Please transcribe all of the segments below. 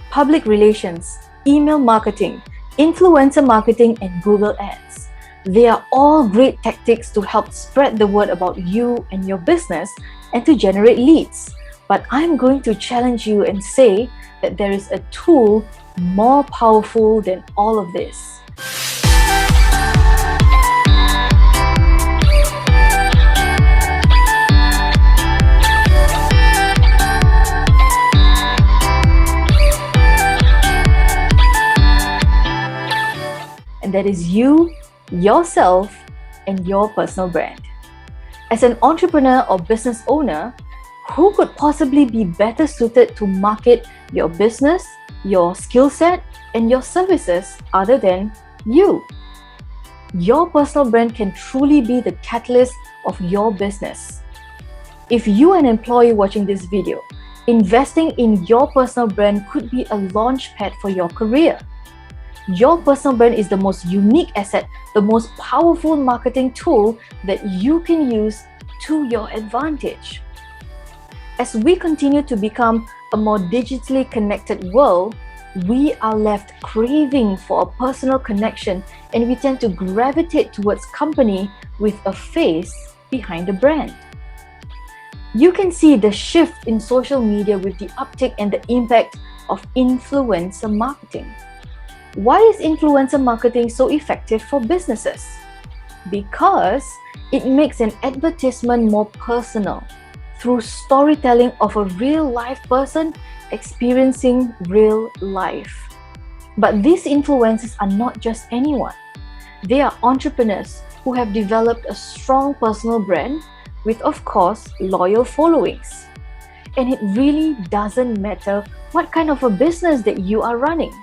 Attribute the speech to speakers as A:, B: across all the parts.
A: public relations, email marketing, influencer marketing, and Google Ads. They are all great tactics to help spread the word about you and your business and to generate leads. But I'm going to challenge you and say that there is a tool more powerful than all of this. And that is you, yourself, and your personal brand. As an entrepreneur or business owner, who could possibly be better suited to market your business, your skill set, and your services other than you? Your personal brand can truly be the catalyst of your business. If you are an employee watching this video, investing in your personal brand could be a launch pad for your career. Your personal brand is the most unique asset, the most powerful marketing tool that you can use to your advantage. As we continue to become a more digitally connected world, we are left craving for a personal connection, and we tend to gravitate towards company with a face behind the brand. You can see the shift in social media with the uptick and the impact of influencer marketing. Why is influencer marketing so effective for businesses? Because it makes an advertisement more personal through storytelling of a real-life person experiencing real life. But these influencers are not just anyone. They are entrepreneurs who have developed a strong personal brand with, of course, loyal followings. And it really doesn't matter what kind of a business that you are running.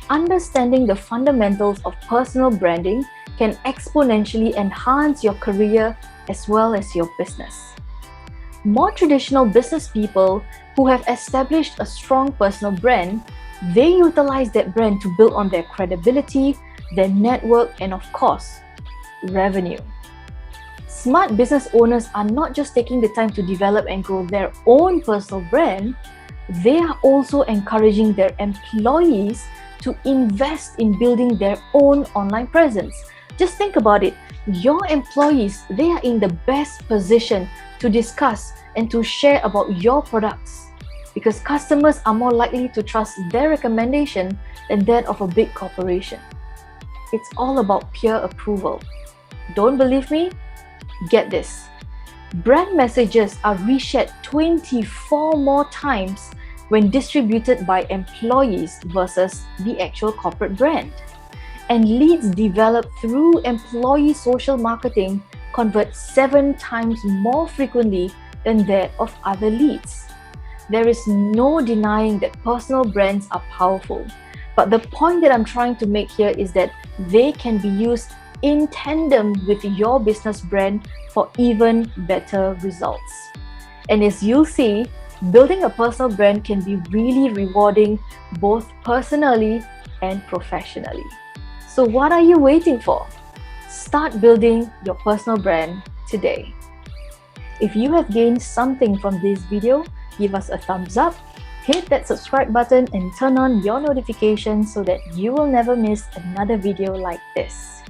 A: Understanding the fundamentals of personal branding can exponentially enhance your career as well as your business. More traditional business people who have established a strong personal brand, they utilize that brand to build on their credibility, their network, and of course, revenue. Smart business owners are not just taking the time to develop and grow their own personal brand, they are also encouraging their employees to invest in building their own online presence. Just think about it. Your employees, they are in the best position to discuss and to share about your products because customers are more likely to trust their recommendation than that of a big corporation. It's all about peer approval. Don't believe me? Get this. Brand messages are reshared 24 more times when distributed by employees versus the actual corporate brand. And leads developed through employee social marketing convert 7 times more frequently than that of other leads. There is no denying that personal brands are powerful, but the point that I'm trying to make here is that they can be used in tandem with your business brand for even better results. And as you'll see, building a personal brand can be really rewarding both personally and professionally. So what are you waiting for? Start building your personal brand today. If you have gained something from this video, give us a thumbs up, hit that subscribe button and turn on your notifications so that you will never miss another video like this.